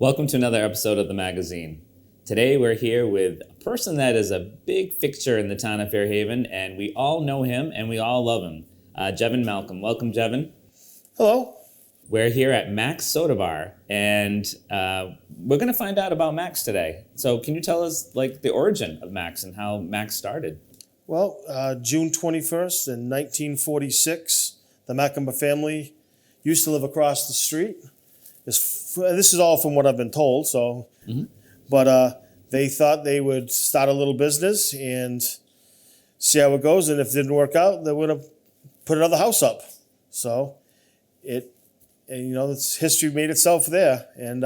Welcome to another episode of the magazine. Today we're here with a person that is a big fixture in the town of Fairhaven, and we all know him and we all love him. Jevon Malcome. Welcome, Jevon. Hello. We're here at Mac's Soda Bar, and we're going to find out about Mac's today. So can you tell us the origin of Mac's and how Mac's started? Well, June 21st in 1946, the Malcome family used to live across the street. This is all from what I've been told. But they thought they would start a little business and see how it goes. And if it didn't work out, they would have put another house up. So it's history made itself there. And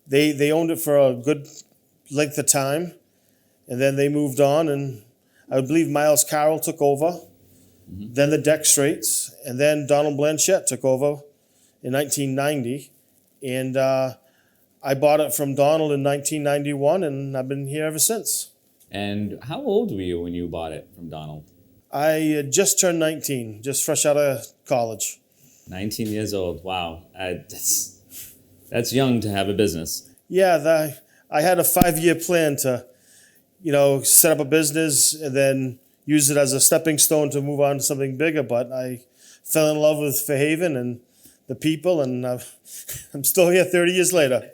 they owned it for a good length of time. And then they moved on. And I believe Miles Carroll took over. Then the Deck Straits. And then Donald Blanchette took over in 1990. And I bought it from Donald in 1991, and I've been here ever since. And how old were you when you bought it from Donald? I just turned 19, just fresh out of college. 19 years old. Wow. That's young to have a business. Yeah, I had a 5-year plan to, set up a business and then use it as a stepping stone to move on to something bigger. But I fell in love with Fairhaven and the people, and I'm still here 30 years later.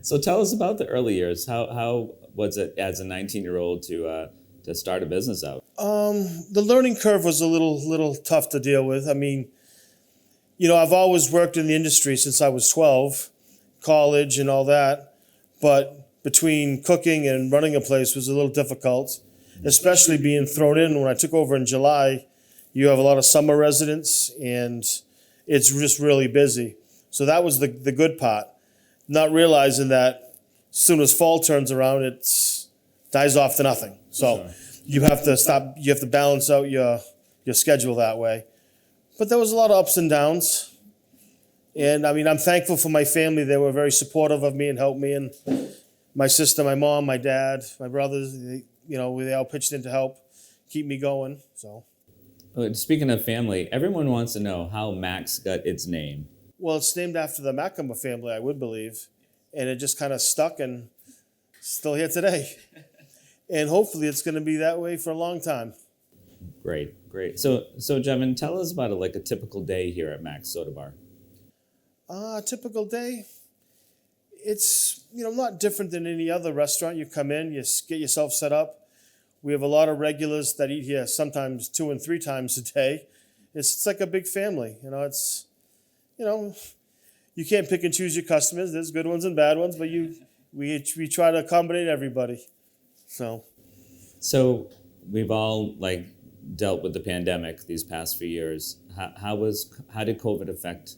So tell us about the early years. How was it as a 19-year-old to start a business out? The learning curve was a little tough to deal with. I mean, I've always worked in the industry since I was 12, college and all that, but between cooking and running a place was a little difficult, especially being thrown in. When I took over in July, you have a lot of summer residents, and it's just really busy. So that was the good part. Not realizing that as soon as fall turns around, it dies off to nothing. So you have to stop. You have to balance out your schedule that way. But there was a lot of ups and downs. And I mean, I'm thankful for my family. They were very supportive of me and helped me. And my sister, my mom, my dad, my brothers, they all pitched in to help keep me going. So. Speaking of family, everyone wants to know how Mac's got its name. Well, it's named after the Malcome family, I would believe. And it just kind of stuck and still here today. And hopefully it's going to be that way for a long time. Great. So Jevon, tell us about a typical day here at Mac's Soda Bar. A typical day? It's, not different than any other restaurant. You come in, you get yourself set up. We have a lot of regulars that eat here sometimes 2 and 3 times a day. It's like a big family. You can't pick and choose your customers. There's good ones and bad ones, but we try to accommodate everybody. So we've all dealt with the pandemic these past few years. How did COVID affect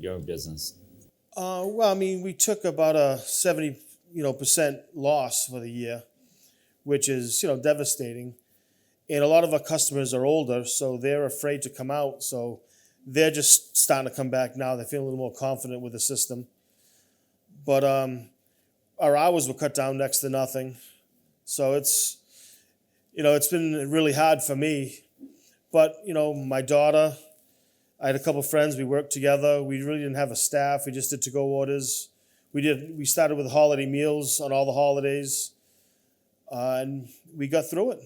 your business? We took about a 70% loss for the year, which is, devastating. And a lot of our customers are older, so they're afraid to come out. So they're just starting to come back now. They feel a little more confident with the system. But our hours were cut down next to nothing. So it's been really hard for me. But, my daughter, I had a couple of friends. We worked together. We really didn't have a staff. We just did to-go orders. We started with holiday meals on all the holidays. And we got through it.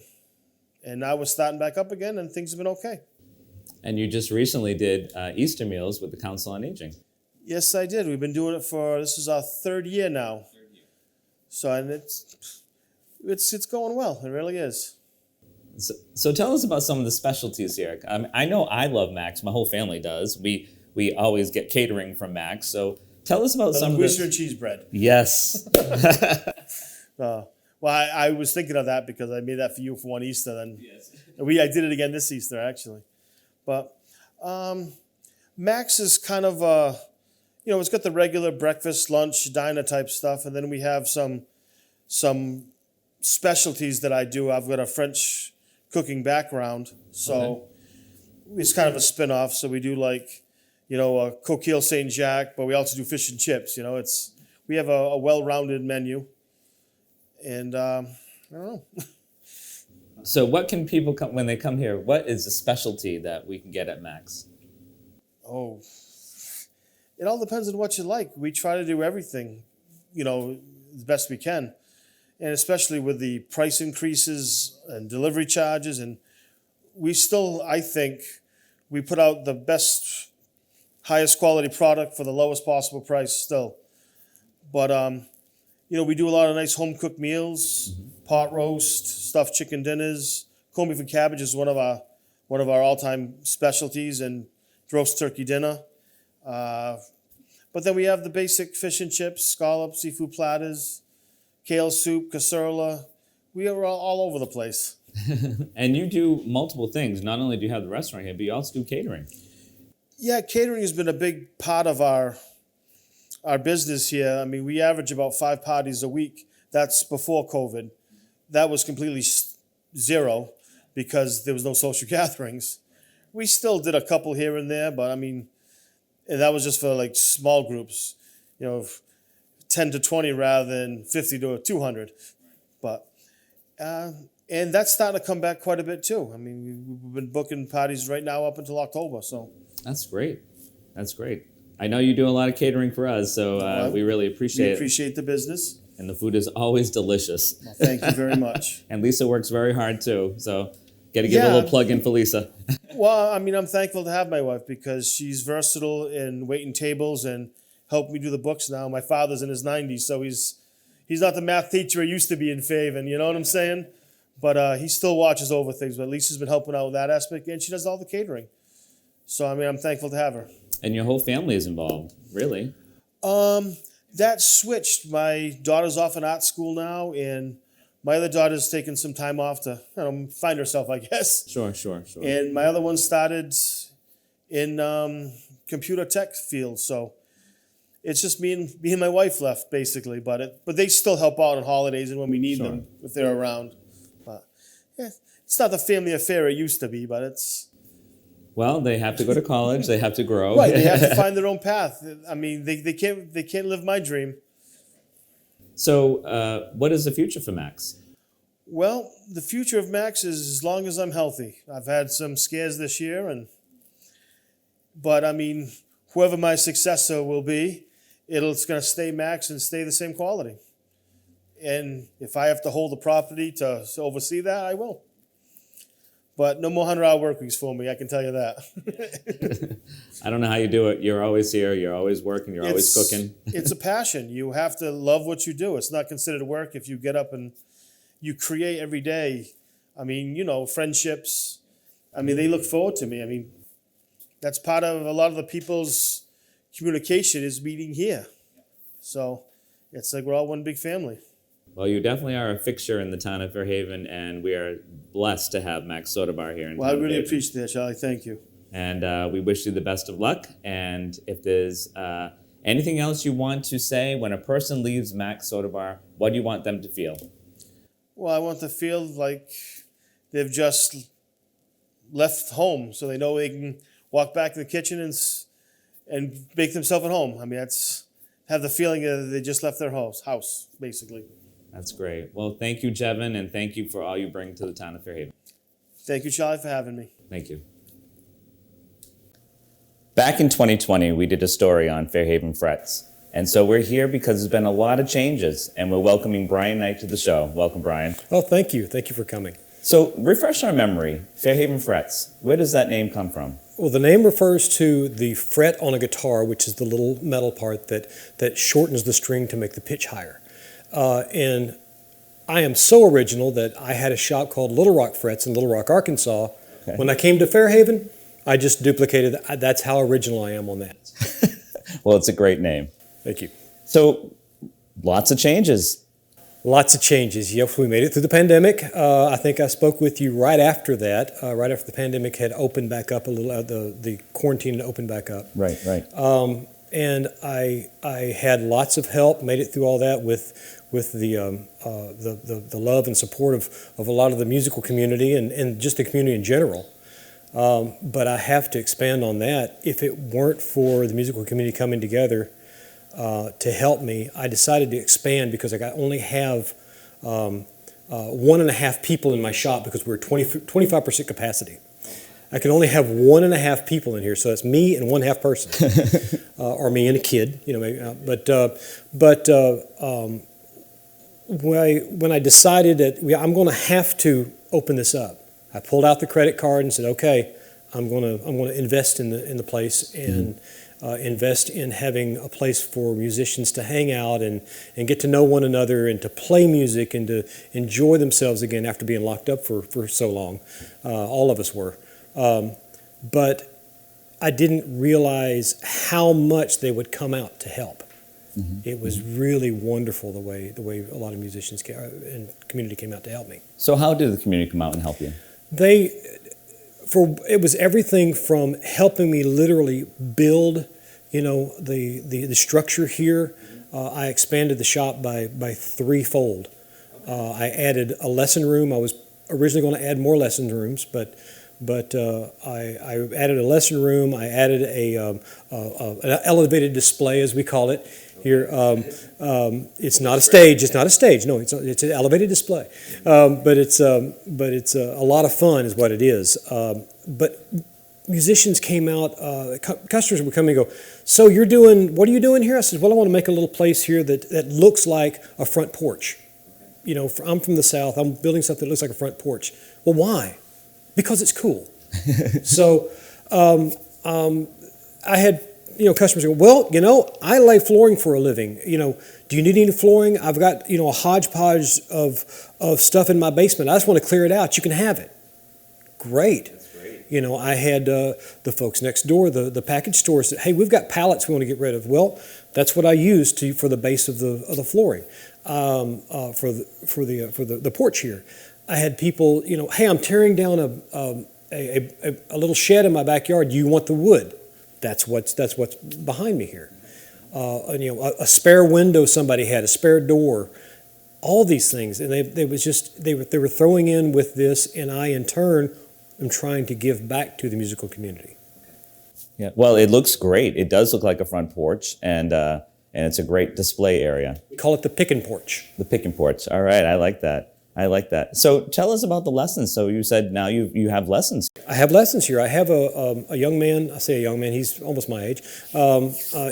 And now we're starting back up again, and things have been okay. And you just recently did Easter meals with the Council on Aging. Yes, I did. We've been doing it this is our 3rd year now. So, and it's going well. It really is. So tell us about some of the specialties here. I know I love Mac's. My whole family does. We always get catering from Mac's. So tell us about some of the... Oyster and cheese bread. Yes. Well, I was thinking of that because I made that for you for one Easter. Then yes. I did it again this Easter, actually. But Mac's is kind of, it's got the regular breakfast, lunch, diner type stuff. And then we have some specialties that I do. I've got a French cooking background. So It's kind of a spin-off. So we do a coquille Saint Jacques, but we also do fish and chips. We have a well-rounded menu. And I don't know. So what can people come when they come here? What is a specialty that we can get at Mac's? Oh, It all depends on what you like. We try to do everything, the best we can. And especially with the price increases and delivery charges. And we still, I think, we put out the best, highest quality product for the lowest possible price still. But, we do a lot of nice home-cooked meals, pot roast, stuffed chicken dinners. Corned beef and cabbage is one of our all-time specialties, and roast turkey dinner. But then we have the basic fish and chips, scallops, seafood platters, kale soup, casserole. We are all over the place. And you do multiple things. Not only do you have the restaurant here, but you also do catering. Yeah, catering has been a big part of our business here. I mean, we average about 5 parties a week. That's before COVID. That was completely zero because there was no social gatherings. We still did a couple here and there, but I mean, that was just for like small groups, 10 to 20 rather than 50 to 200. But, and that's starting to come back quite a bit too. I mean, we've been booking parties right now up until October, so. That's great. That's great. I know you do a lot of catering for us, so we really appreciate it. We appreciate the business. And the food is always delicious. Well, thank you very much. And Lisa works very hard too, so got to give a little plug in for Lisa. Well, I mean, I'm thankful to have my wife because she's versatile in waiting tables and helped me do the books now. My father's in his 90s, so he's not the math teacher he used to be in Fairhaven, you know what I'm saying? But he still watches over things. But Lisa's been helping out with that aspect, and she does all the catering. So, I mean, I'm thankful to have her. And your whole family is involved, really? That switched. My daughter's off in art school now, and my other daughter's taking some time off to find herself, I guess. Sure. And my other one started in computer tech field, so it's just me and my wife left, basically. But they still help out on holidays and when we need them, if they're around. But yeah, it's not the family affair it used to be, but it's... Well, they have to go to college. They have to grow. Right, they have to find their own path. I mean, they can't live my dream. So what is the future for Max? Well, the future of Max is as long as I'm healthy. I've had some scares this year, but I mean, whoever my successor will be, it's going to stay Max and stay the same quality. And if I have to hold the property to oversee that, I will. But no more 100-hour work weeks for me, I can tell you that. I don't know how you do it. You're always here. You're always working. You're always cooking. It's a passion. You have to love what you do. It's not considered work if you get up and you create every day. I mean, friendships. I mean, they look forward to me. I mean, that's part of a lot of the people's communication is meeting here. So it's like we're all one big family. Well, you definitely are a fixture in the town of Fairhaven, and we are blessed to have Max Soda Bar here in town. Well, I really appreciate that, Charlie. Thank you. And we wish you the best of luck. And if there's anything else you want to say when a person leaves Max Soda Bar, what do you want them to feel? Well, I want to feel like they've just left home, so they know they can walk back to the kitchen and make themselves at home. I mean, have the feeling that they just left their house, basically. That's great. Well, thank you, Jevon, and thank you for all you bring to the town of Fairhaven. Thank you, Charlie, for having me. Thank you. Back in 2020, we did a story on Fairhaven Frets. And so we're here because there's been a lot of changes, and we're welcoming Bryon Knight to the show. Welcome, Bryon. Oh, thank you. Thank you for coming. So refresh our memory. Fairhaven Frets, where does that name come from? Well, the name refers to the fret on a guitar, which is the little metal part that shortens the string to make the pitch higher. And I am so original that I had a shop called Little Rock Frets in Little Rock, Arkansas. Okay. When I came to Fairhaven, I just duplicated. That's how original I am on that. Well, it's a great name. Thank you. So, lots of changes. Lots of changes. Yep, we made it through the pandemic. I think I spoke with you right after that, right after the pandemic had opened back up a little, the quarantine had opened back up. Right. And I had lots of help, made it through all that with the love and support of a lot of the musical community and just the community in general. But I have to expand on that. If it weren't for the musical community coming together to help me, I decided to expand because I only have 1.5 people in my shop because we're 25% capacity. I can only have 1.5 people in here, so it's me and 1/2 person. or me and a kid, you know. Maybe, when I decided that I'm going to have to open this up, I pulled out the credit card and said, okay, I'm going to invest in the place and invest in having a place for musicians to hang out and get to know one another and to play music and to enjoy themselves again after being locked up for so long. All of us were. But I didn't realize how much they would come out to help. It was really wonderful the way a lot of musicians and community came out to help me. So how did the community come out and help you? It was everything from helping me literally build, you know, the structure here. I expanded the shop by threefold. I added a lesson room. I was originally going to add more lesson rooms, but I added a lesson room. I added an elevated display, as we call it here. It's not a stage. It's not a stage. No, it's an elevated display. But it's a lot of fun, is what it is. But musicians came out. Customers would come and go, "So what are you doing here?" I said, "Well, I want to make a little place here that looks like a front porch. You know, I'm from the South. I'm building something that looks like a front porch. Well, why? Because it's cool." So I had, you know, customers go, "Well, you know, I lay flooring for a living. You know, do you need any flooring? I've got, you know, a hodgepodge of stuff in my basement. I just want to clear it out. You can have it." Great. That's great. You know, I had the folks next door, the package store said, "Hey, we've got pallets we want to get rid of." Well, that's what I used for the base of the flooring, for the porch here. I had people, you know, "Hey, I'm tearing down a little shed in my backyard. Do you want the wood?" That's what's behind me here. And, you know, a spare window somebody had, a spare door, all these things, and they were throwing in with this, and I in turn am trying to give back to the musical community. Yeah. Well, it looks great. It does look like a front porch, and it's a great display area. We call it the pickin' porch. The pickin' porch. All right, I like that. So tell us about the lessons. So you said now you have lessons. I have lessons here. I have a young man. I say a young man. He's almost my age.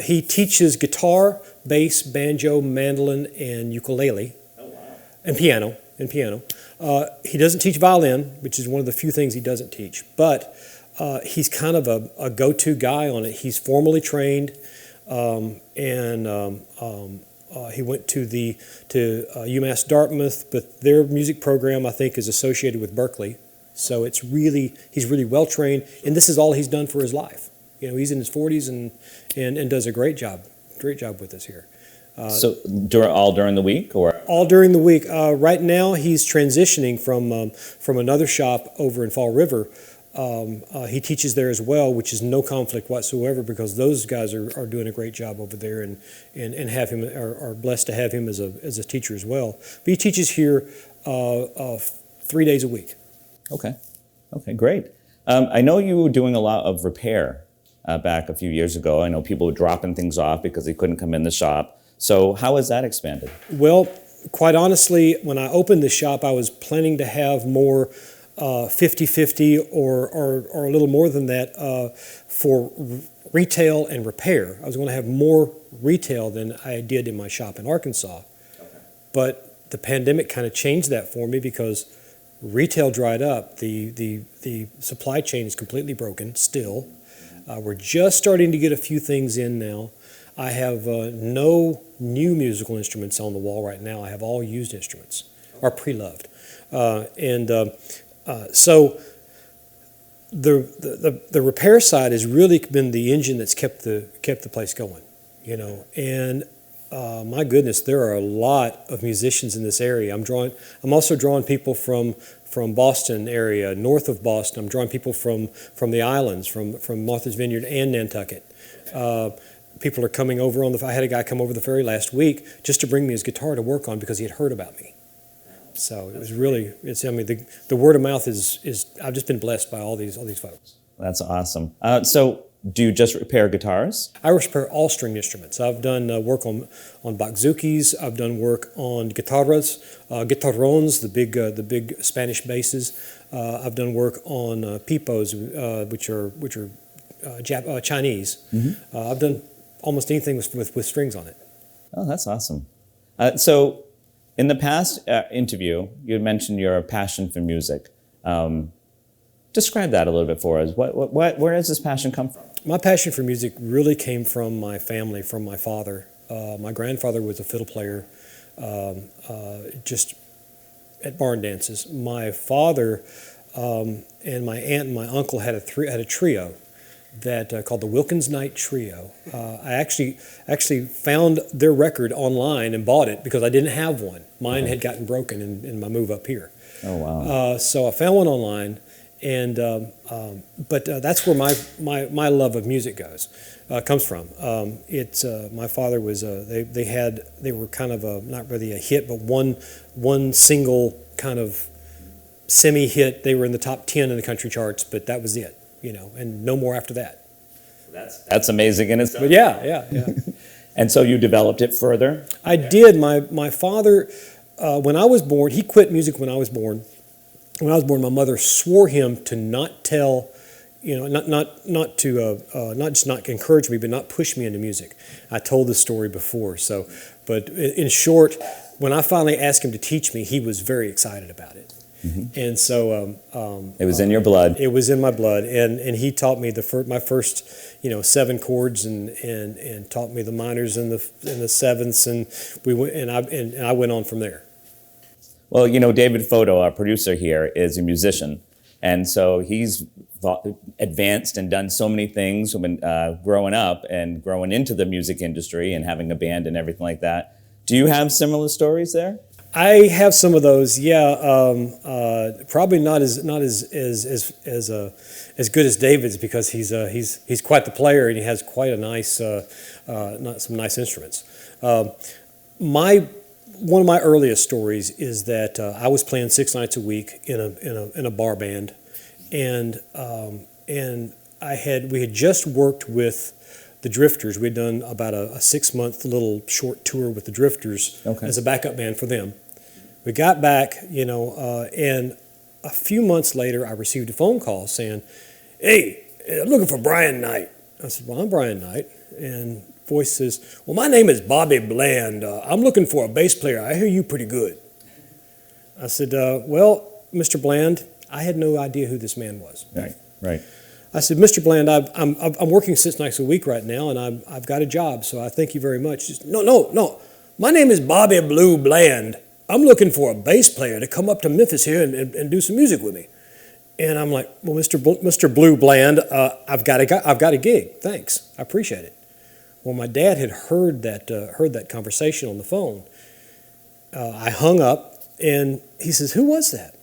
He teaches guitar, bass, banjo, mandolin, and ukulele. Oh, wow. And piano. He doesn't teach violin, which is one of the few things he doesn't teach. But he's kind of a go-to guy on it. He's formally trained, he went to UMass Dartmouth, but their music program, I think, is associated with Berkeley. So he's really well trained, and this is all he's done for his life. You know, he's in his 40s and does a great job with us here. So all during the week, or all during the week. Right now, he's transitioning from another shop over in Fall River. He teaches there as well, which is no conflict whatsoever, because those guys are doing a great job over there, and have him are blessed to have him as a teacher as well. But he teaches here 3 days a week. Okay, great. I know you were doing a lot of repair back a few years ago. I know people were dropping things off because they couldn't come in the shop. So how has that expanded? Well, quite honestly, when I opened the shop, I was planning to have more 50-50 or a little more than that for retail and repair. I was going to have more retail than I did in my shop in Arkansas. Okay. But the pandemic kind of changed that for me, because retail dried up. The supply chain is completely broken still. We're just starting to get a few things in now. I have no new musical instruments on the wall right now. I have all used instruments, or pre-loved. So the repair side has really been the engine that's kept the place going, you know. And my goodness, there are a lot of musicians in this area. I'm also drawing people from Boston area, north of Boston. I'm drawing people from the islands, from Martha's Vineyard and Nantucket. People are coming over I had a guy come over the ferry last week just to bring me his guitar to work on because he had heard about me. So it was really, the word of mouth is I've just been blessed by all these folks. That's awesome. So do you just repair guitars? I repair all string instruments. I've done work on bouzouki. I've done work on guitarras, guitarrones, the big Spanish basses. I've done work on pipos, which are Chinese. Mm-hmm. I've done almost anything with strings on it. Oh, that's awesome. So, in the past interview, you had mentioned your passion for music. Describe that a little bit for us. Where does this passion come from? My passion for music really came from my family, from my father. My grandfather was a fiddle player, just at barn dances. My father and my aunt and my uncle had a trio that called the Wilkins Night Trio. I actually found their record online and bought it because I didn't have one. Mine had gotten broken in my move up here. Oh wow! So I found one online, and but that's where my love of music comes from. It's my father was they were kind of not really a hit, but one single kind of semi-hit. They were in the top 10 in the country charts, but that was it. And no more after that. That's amazing in itself. But yeah. And so you developed it further? I did. My father, when I was born, he quit music when I was born. When I was born, my mother swore him to not tell, not just not encourage me, but not push me into music. I told this story before. But in short, when I finally asked him to teach me, he was very excited about it. Mm-hmm. And so it was in your blood. It was in my blood, and he taught me my first 7 chords and taught me the minors and the sevenths, and I went on from there. Well, David Foto, our producer here, is a musician, and so he's advanced and done so many things when growing up and growing into the music industry and having a band and everything like that. Do you have similar stories there? I have some of those, yeah. Probably not as good as David's because he's quite the player and he has quite a nice some nice instruments. One of my earliest stories is that I was playing 6 nights a week in a bar band, and we had just worked with the Drifters. We'd done about a 6-month little short tour with the Drifters as a backup band for them. We got back, and a few months later, I received a phone call saying, "Hey, I'm looking for Bryon Knight." I said, "Well, I'm Bryon Knight." And voice says, "Well, my name is Bobby Bland. I'm looking for a bass player. I hear you pretty good." I said, "Well, Mr. Bland," I had no idea who this man was. Right. I said, "Mr. Bland, I'm working 6 nights a week right now, and I've got a job, so I thank you very much." He said, No. My name is Bobby Blue Bland. I'm looking for a bass player to come up to Memphis here and do some music with me." And I'm like, "Well, Mr. Blue Bland, I've got a gig. Thanks, I appreciate it." Well, my dad had heard that conversation on the phone. I hung up, and he says, "Who was that?"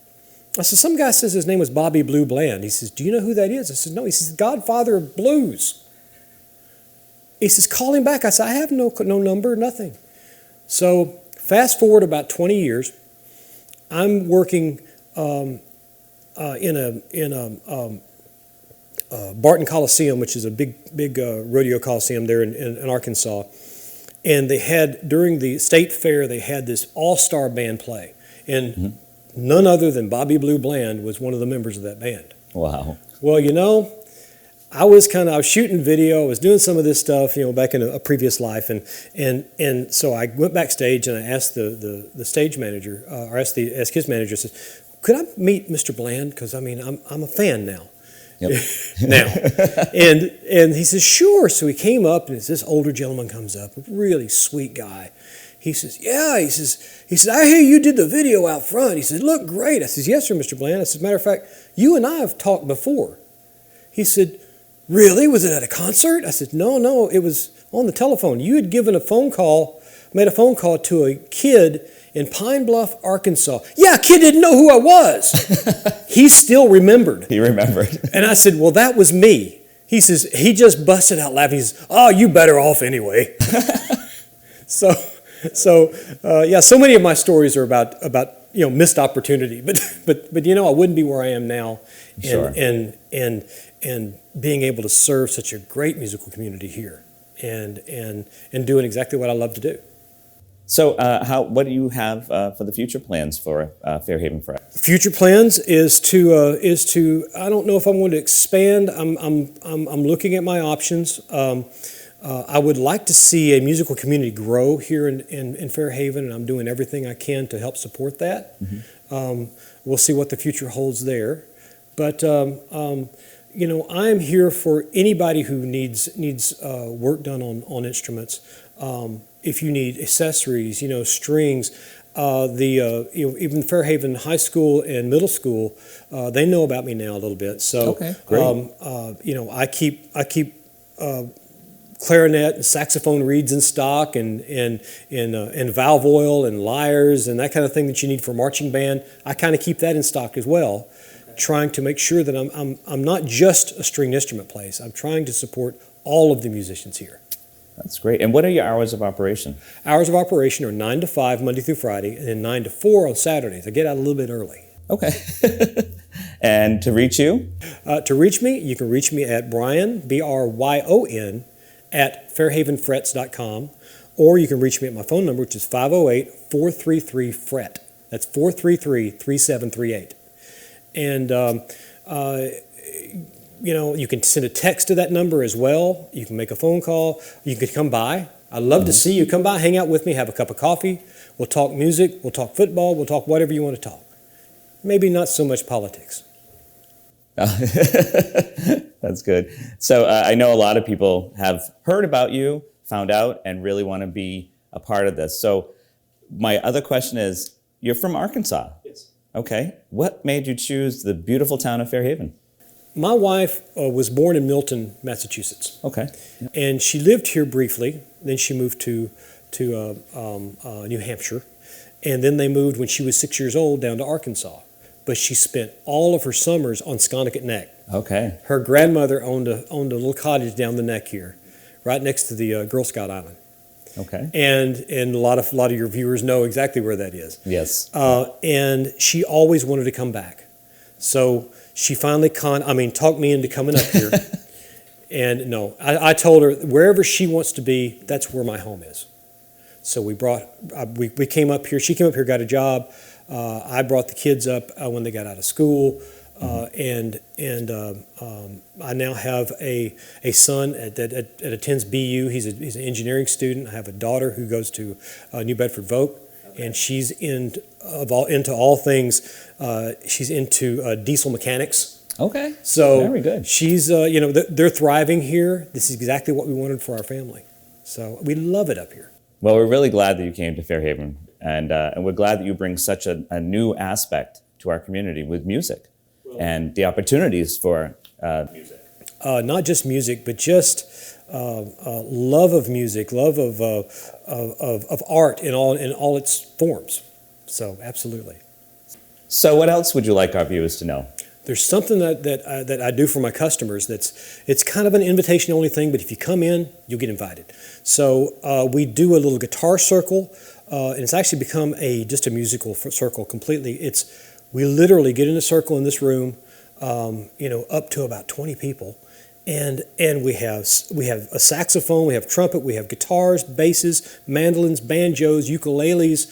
I said, "Some guy says his name was Bobby Blue Bland." He says, "Do you know who that is?" I said, "No." He says, "Godfather of blues." He says, "Call him back." I said, "I have no number, nothing." So fast forward about 20 years, I'm working in a Barton Coliseum, which is a big rodeo coliseum there in Arkansas. And they had, during the state fair, they had this all-star band play. And none other than Bobby Blue Bland was one of the members of that band. Wow. Well, I was shooting video, I was doing some of this stuff, back in a previous life, and so I went backstage and I asked the stage manager, or asked his manager, I said, "Could I meet Mr. Bland? Because I'm a fan now." Yep. Now, and he says, "Sure." So he came up, and this older gentleman comes up, a really sweet guy. He says, "Yeah." He says, "I hear you did the video out front." He says, "Look great." I says, "Yes, sir, Mr. Bland." I said, "Matter of fact, you and I have talked before." He said, "Really? Was it at a concert?" I said, No, it was on the telephone. You had made a phone call to a kid in Pine Bluff, Arkansas. Yeah, a kid didn't know who I was. He still remembered. He remembered. And I said, "Well, that was me." He says, he just busted out laughing. He says, "Oh, you better off anyway." So many of my stories are about missed opportunity, but I wouldn't be where I am now, and being able to serve such a great musical community here, and doing exactly what I love to do. So, what do you have for the future plans for Fairhaven Frets? Future plans is to I don't know if I'm going to expand. I'm looking at my options. I would like to see a musical community grow here in Fairhaven, and I'm doing everything I can to help support that. We'll see what the future holds there. But I'm here for anybody who needs work done on instruments. If you need accessories, strings, even Fairhaven High School and Middle School, they know about me now a little bit. So, okay, great. I keep clarinet and saxophone reeds in stock, and valve oil and lyres and that kind of thing that you need for marching band. I kind of keep that in stock as well, trying to make sure that I'm not just a stringed instrument place. I'm trying to support all of the musicians here. That's great. And what are your hours of operation? Hours of operation are 9 to 5 Monday through Friday, and then 9 to 4 on Saturdays. I get out a little bit early. Okay. And to reach you? To reach me, you can reach me at Bryon, Bryon, at fairhavenfrets.com, or you can reach me at my phone number, which is 508-433-FRET. That's 433-3738. And you can send a text to that number as well. You can make a phone call. You can come by. I'd love to see you. Come by, hang out with me, have a cup of coffee. We'll talk music. We'll talk football. We'll talk whatever you want to talk. Maybe not so much politics. That's good. So I know a lot of people have heard about you, found out, and really want to be a part of this. So my other question is, you're from Arkansas. Yes. Okay. What made you choose the beautiful town of Fairhaven? My wife was born in Milton, Massachusetts. Okay. And she lived here briefly. Then she moved to New Hampshire. And then they moved when she was 6 years old down to Arkansas. But she spent all of her summers on Sconticut Neck. Okay. Her grandmother owned a little cottage down the neck here, right next to the Girl Scout Island. Okay. And a lot of your viewers know exactly where that is. Yes. And she always wanted to come back. So she finally talked me into coming up here. And no, I told her wherever she wants to be, that's where my home is. So we came up here. She came up here, got a job. I brought the kids up when they got out of school. And I now have a son that attends BU. He's an engineering student. I have a daughter who goes to New Bedford Voc, and she's into all things. She's into diesel mechanics. Okay. So very good. She's they're thriving here. This is exactly what we wanted for our family. So we love it up here. Well, we're really glad that you came to Fairhaven, and we're glad that you bring such a new aspect to our community with music and the opportunities for music. Not just music, but just love of music, love of art in all its forms. So absolutely. So what else would you like our viewers to know? There's something that I do for my customers it's kind of an invitation-only thing, but if you come in, you'll get invited. So we do a little guitar circle, and it's actually become just a musical circle completely. We literally get in a circle in this room, up to about 20 people, and we have a saxophone, we have trumpet, we have guitars, basses, mandolins, banjos, ukuleles.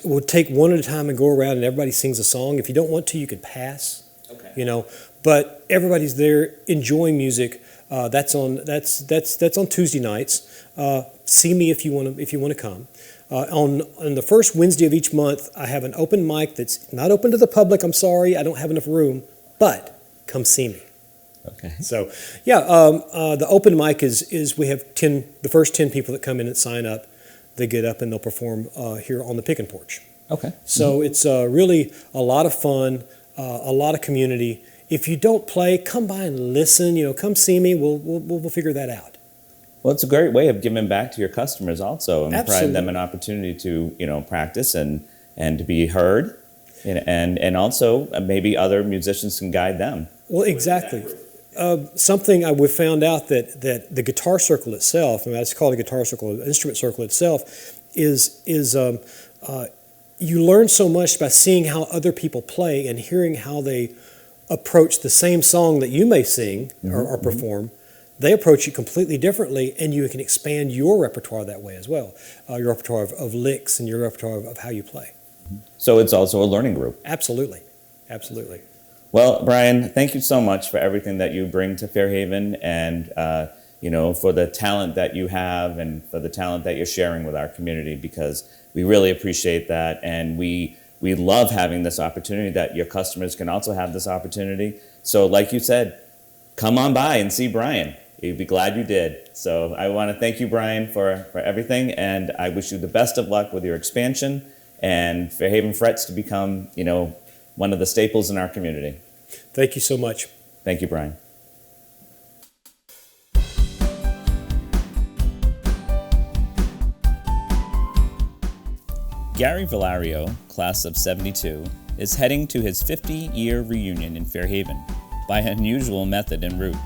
We'll take one at a time and go around, and everybody sings a song. If you don't want to, you can pass. Okay. But everybody's there enjoying music. That's on Tuesday nights. See me if you want to come. On the first Wednesday of each month, I have an open mic that's not open to the public. I'm sorry, I don't have enough room, but come see me. Okay. So, the open mic is we have the first 10 people that come in and sign up. They get up and they'll perform here on the picking porch. Okay. So it's really a lot of fun, a lot of community. If you don't play, come by and listen. Come see me. We'll figure that out. Well, it's a great way of giving back to your customers also, and Absolutely. providing them an opportunity to practice and to be heard, and also maybe other musicians can guide them. Well, exactly. Something we've found out that the guitar circle itself, and it's called a guitar circle, the instrument circle itself, is you learn so much by seeing how other people play and hearing how they approach the same song that you may sing or perform. They approach it completely differently, and you can expand your repertoire that way as well. Your repertoire of licks and your repertoire of how you play. So it's also a learning group. Absolutely. Absolutely. Well, Bryon, thank you so much for everything that you bring to Fairhaven, and for the talent that you have and for the talent that you're sharing with our community, because we really appreciate that. And we love having this opportunity that your customers can also have this opportunity. So like you said, come on by and see Bryon. You'd be glad you did. So I want to thank you, Bryon, for everything. And I wish you the best of luck with your expansion and Fairhaven Frets to become, one of the staples in our community. Thank you so much. Thank you, Bryon. Gary Valario, class of '72, is heading to his 50-year reunion in Fairhaven by an unusual method and route.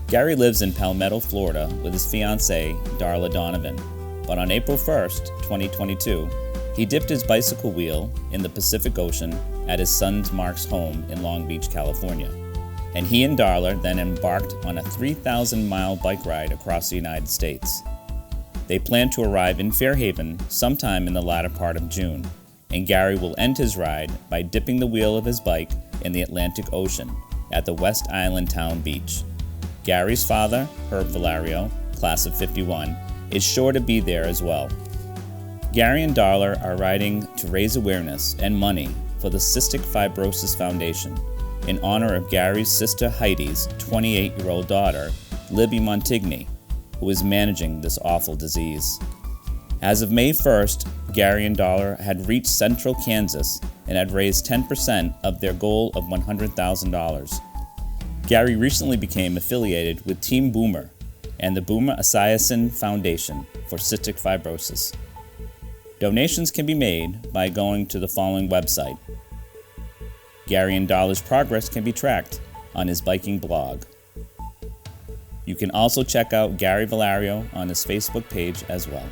Gary lives in Palmetto, Florida with his fiancée, Darla Donovan, but on April 1st, 2022, he dipped his bicycle wheel in the Pacific Ocean at his son Mark's home in Long Beach, California, and he and Darla then embarked on a 3,000-mile bike ride across the United States. They plan to arrive in Fairhaven sometime in the latter part of June, and Gary will end his ride by dipping the wheel of his bike in the Atlantic Ocean at the West Island Town Beach. Gary's father, Herb Valario, class of '51, is sure to be there as well. Gary and Darla are riding to raise awareness and money for the Cystic Fibrosis Foundation in honor of Gary's sister Heidi's 28-year-old daughter, Libby Montigny, who is managing this awful disease. As of May 1st, Gary and Darla had reached Central Kansas and had raised 10% of their goal of $100,000. Gary recently became affiliated with Team Boomer and the Boomer Esiason Foundation for Cystic Fibrosis. Donations can be made by going to the following website. Gary and Darla's progress can be tracked on his biking blog. You can also check out Gary Valario on his Facebook page as well.